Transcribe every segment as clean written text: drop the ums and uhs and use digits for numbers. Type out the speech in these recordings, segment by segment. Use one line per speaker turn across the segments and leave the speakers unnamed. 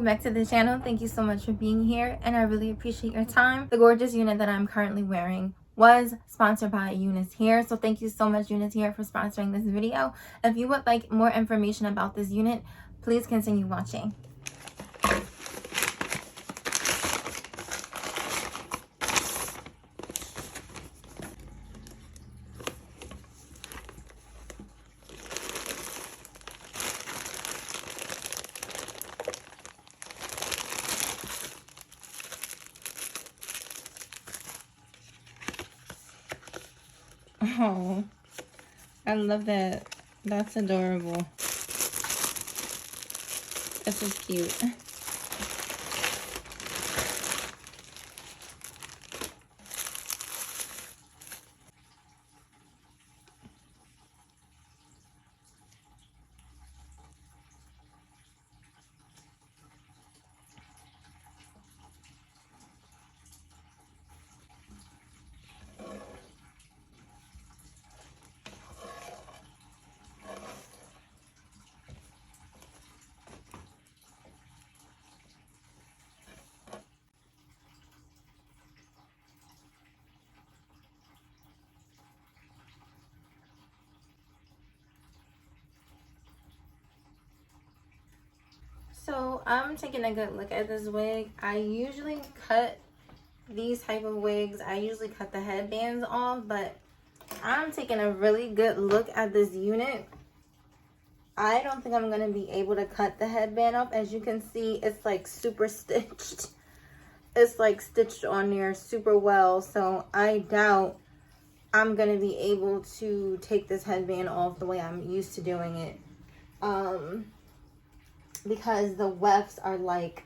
back to the channel. Thank you so much for being here, and I really appreciate your time. The gorgeous unit that I'm currently wearing was sponsored by UNice Hair, so thank you so much, UNice Hair, for sponsoring this video. If you would like more information about this unit, please continue watching. Oh, I love that. That's adorable. This is cute. So I'm taking a good look at this wig. I usually cut these type of wigs. I usually cut the headbands off, but I'm taking a really good look at this unit. I don't think I'm going to be able to cut the headband off. As you can see, it's like super stitched. It's like stitched on there super well. So I doubt I'm going to be able to take this headband off the way I'm used to doing it. Because the wefts are like,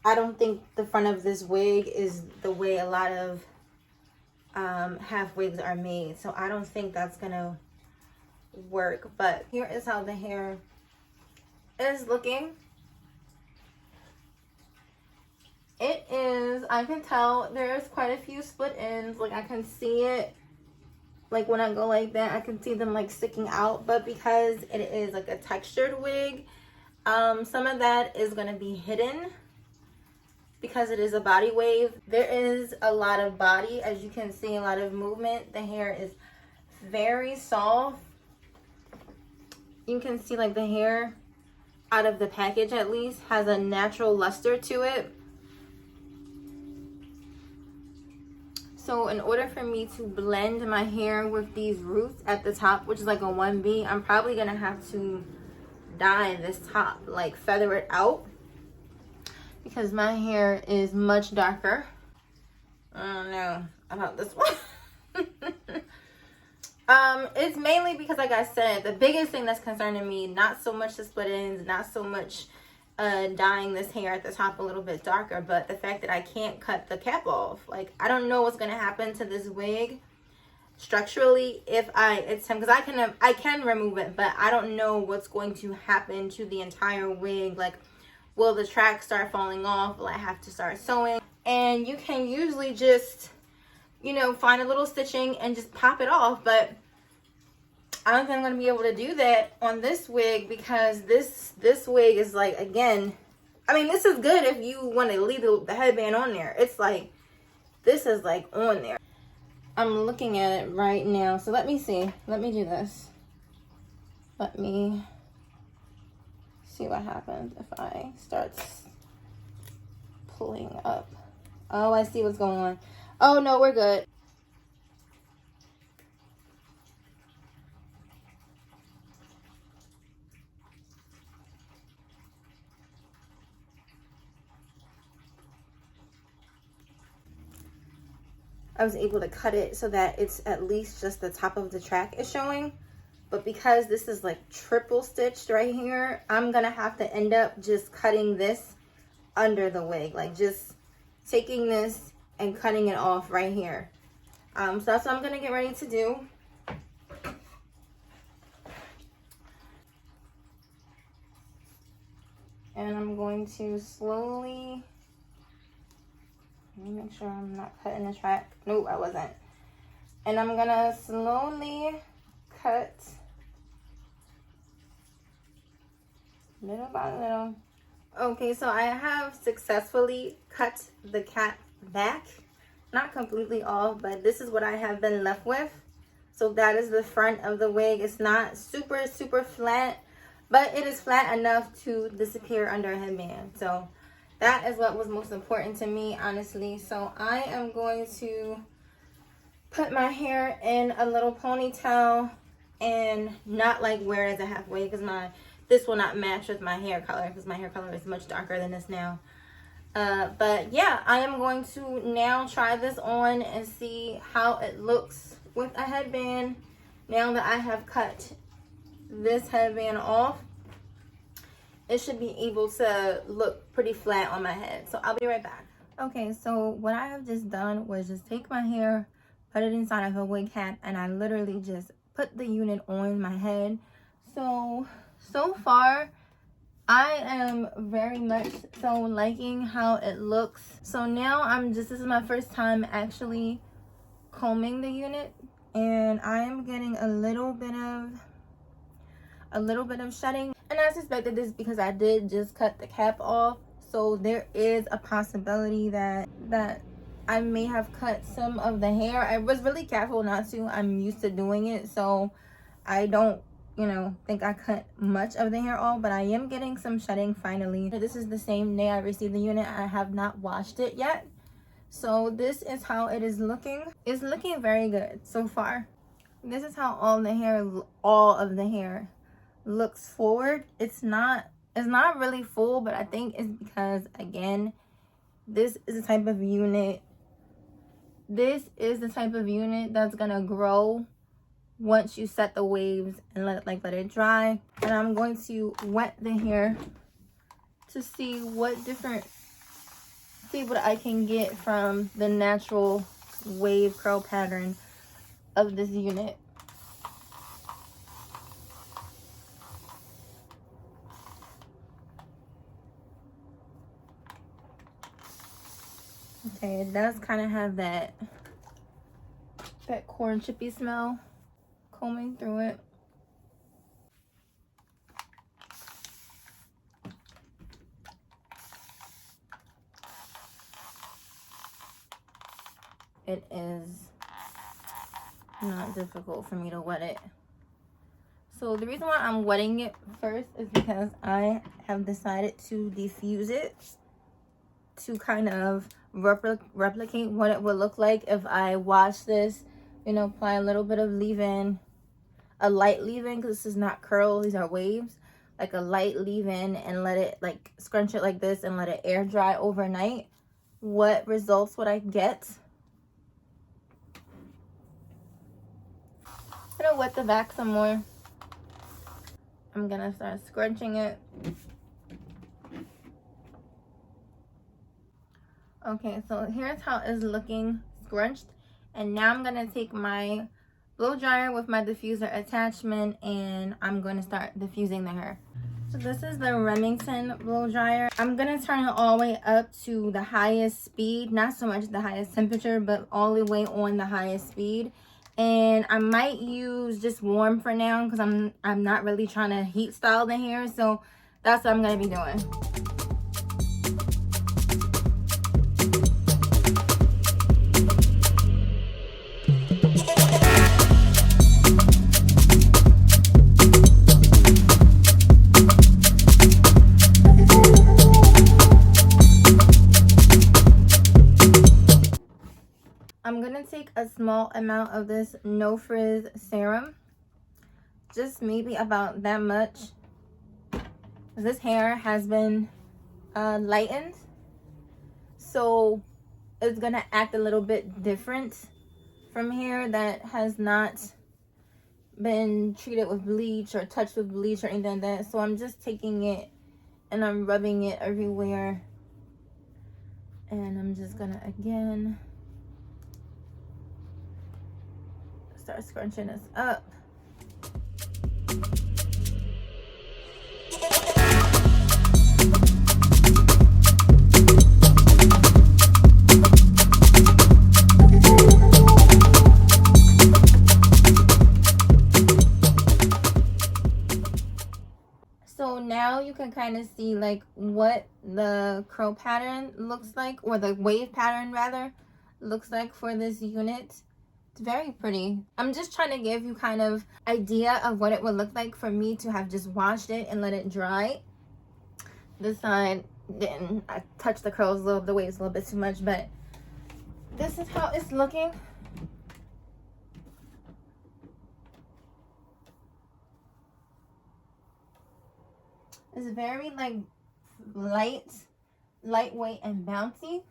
I don't think the front of this wig is the way a lot of half wigs are made. So I don't think that's going to work. But here is how the hair is looking. It is, I can tell there's quite a few split ends. Like I can see it. Like when I go like that, I can see them like sticking out. But because it is like a textured wig, some of that is going to be hidden because it is a body wave. There is a lot of body, as you can see, a lot of movement. The hair is very soft. You can see like the hair out of the package at least has a natural luster to it. So in order for me to blend my hair with these roots at the top, which is like a 1B, I'm probably going to have to dye this top, like feather it out, because my hair is much darker. I don't know about this one. It's mainly because, like I said, the biggest thing that's concerning me, not so much the split ends, not so much dyeing this hair at the top a little bit darker, but the fact that I can't cut the cap off. Like, I don't know what's going to happen to this wig structurally if I attempt, because I can remove it, but I don't know what's going to happen to the entire wig. Like, will the track start falling off? Will I have to start sewing? And you can usually just, you know, find a little stitching and just pop it off, but I don't think I'm going to be able to do that on this wig, because this wig is like, again, I mean, this is good if you want to leave the headband on there. It's like, this is like on there. I'm looking at it right now. So let me see. Let me do this. Let me see what happens if I start pulling up. Oh, I see what's going on. Oh, no, we're good. I was able to cut it so that it's at least just the top of the track is showing. But because this is like triple stitched right here, I'm going to have to end up just cutting this under the wig. Like just taking this and cutting it off right here. So that's what I'm going to get ready to do. And I'm going to slowly... Let me make sure I'm not cutting the track. Nope, I wasn't. And I'm gonna slowly cut little by little Okay, so I have successfully cut the cap back. Not completely off, but this is what I have been left with. So that is the front of the wig. It's not super, super flat, but it is flat enough to disappear under a headband. So that is what was most important to me, honestly. So I am going to put my hair in a little ponytail and not like wear it as a half wig, because this will not match with my hair color, because my hair color is much darker than this now. But yeah, I am going to now try this on and see how it looks with a headband. Now that I have cut this headband off, it should be able to look pretty flat on my head. So I'll be right back. Okay, so what I have just done was just take my hair, put it inside of a wig cap, and I literally just put the unit on my head. So far, I am very much so liking how it looks. So now this is my first time actually combing the unit, and I am getting a little bit of shedding. And I suspected this because I did just cut the cap off. So there is a possibility that I may have cut some of the hair. I was really careful not to. I'm used to doing it, so I don't, think I cut much of the hair off, but I am getting some shedding finally. This is the same day I received the unit. I have not washed it yet. So this is how it is looking. It's looking very good so far. This is how all of the hair looks forward. It's not really full, but I think it's because, again, this is the type of unit that's gonna grow once you set the waves and let it dry. And I'm going to wet the hair to see what I can get from the natural wave curl pattern of this unit. Okay, it does kind of have that corn chippy smell combing through it. It is not difficult for me to wet it. So the reason why I'm wetting it first is because I have decided to diffuse it to kind of replicate what it would look like if I wash this. Apply a little bit of leave-in, a light leave-in, because this is not curl, these are waves. Like a light leave-in, and let it scrunch it like this and let it air dry overnight. What results would I get? I'm gonna wet the back some more. I'm gonna start scrunching it. Okay, so here's how it's looking scrunched. And now I'm gonna take my blow dryer with my diffuser attachment, and I'm gonna start diffusing the hair. So this is the Remington blow dryer. I'm gonna turn it all the way up to the highest speed, not so much the highest temperature, but all the way on the highest speed. And I might use just warm for now, because I'm not really trying to heat style the hair. So that's what I'm gonna be doing. I'm gonna take a small amount of this No Frizz serum, just maybe about that much. This hair has been lightened, so it's gonna act a little bit different from hair that has not been treated with bleach or touched with bleach or anything like that. So I'm just taking it and I'm rubbing it everywhere, and I'm just gonna again start scrunching this up. So now you can can kind of see like what the curl pattern looks like, or the wave pattern rather looks like for this unit. It's very pretty. I'm just trying to give you kind of idea of what it would look like for me to have just washed it and let it dry. This side didn't. I touched the curls a little, the waves a little bit too much, but this is how it's looking. It's very like lightweight and bouncy.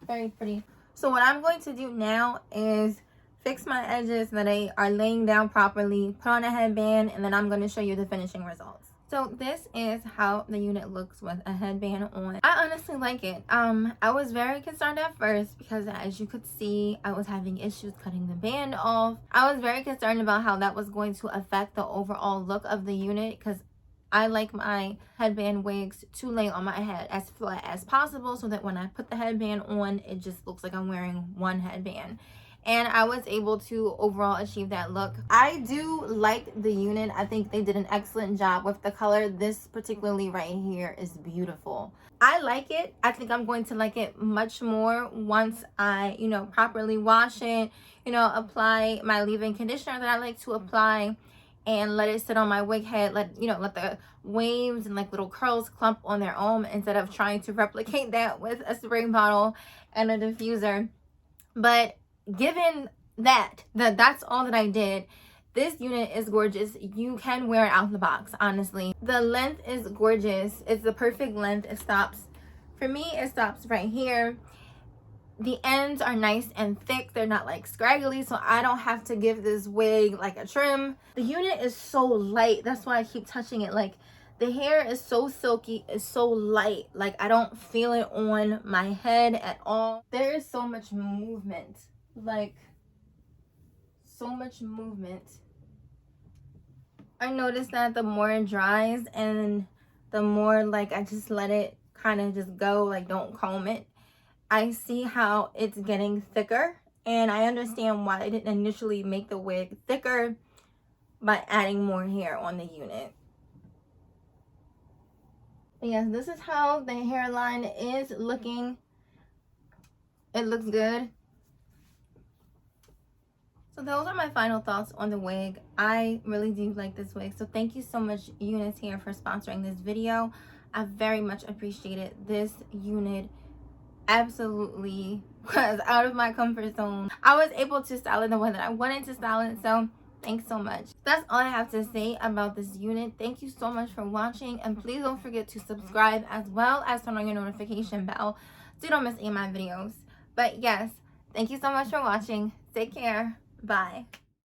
Very pretty. So what I'm going to do now is fix my edges so that they are laying down properly, put on a headband, and then I'm going to show you the finishing results. So this is how the unit looks with a headband on. I honestly like it. I was very concerned at first because, as you could see, I was having issues cutting the band off. I was very concerned about how that was going to affect the overall look of the unit, because I like my headband wigs to lay on my head as flat as possible so that when I put the headband on, it just looks like I'm wearing one headband. And I was able to overall achieve that look. I do like the unit. I think they did an excellent job with the color. This particularly right here is beautiful. I like it. I think I'm going to like it much more once I, properly wash it, apply my leave-in conditioner that I like to apply, and let it sit on my wig head, let the waves and like little curls clump on their own instead of trying to replicate that with a spray bottle and a diffuser. But given that's all that I did, this unit is gorgeous. You can wear it out the box, honestly. The length is gorgeous. It's the perfect length. It stops, for me, it stops right here. The ends are nice and thick. They're not like scraggly, so I don't have to give this wig like a trim. The unit is so light. That's why I keep touching it. Like, the hair is so silky. It's so light. Like, I don't feel it on my head at all. There is so much movement. Like, so much movement. I noticed that the more it dries and the more like I just let it kind of just go, like don't comb it, I see how it's getting thicker, and I understand why I didn't initially make the wig thicker by adding more hair on the unit. But yes, this is how the hairline is looking. It looks good. So those are my final thoughts on the wig. I really do like this wig. So thank you so much, UNice Hair, for sponsoring this video. I very much appreciate it. This unit absolutely was out of my comfort zone. I was able to style it the way that I wanted to style it. So thanks so much. That's all I have to say about this unit. Thank you so much for watching. And please don't forget to subscribe as well as turn on your notification bell so you don't miss any of my videos. But yes, thank you so much for watching. Take care. Bye.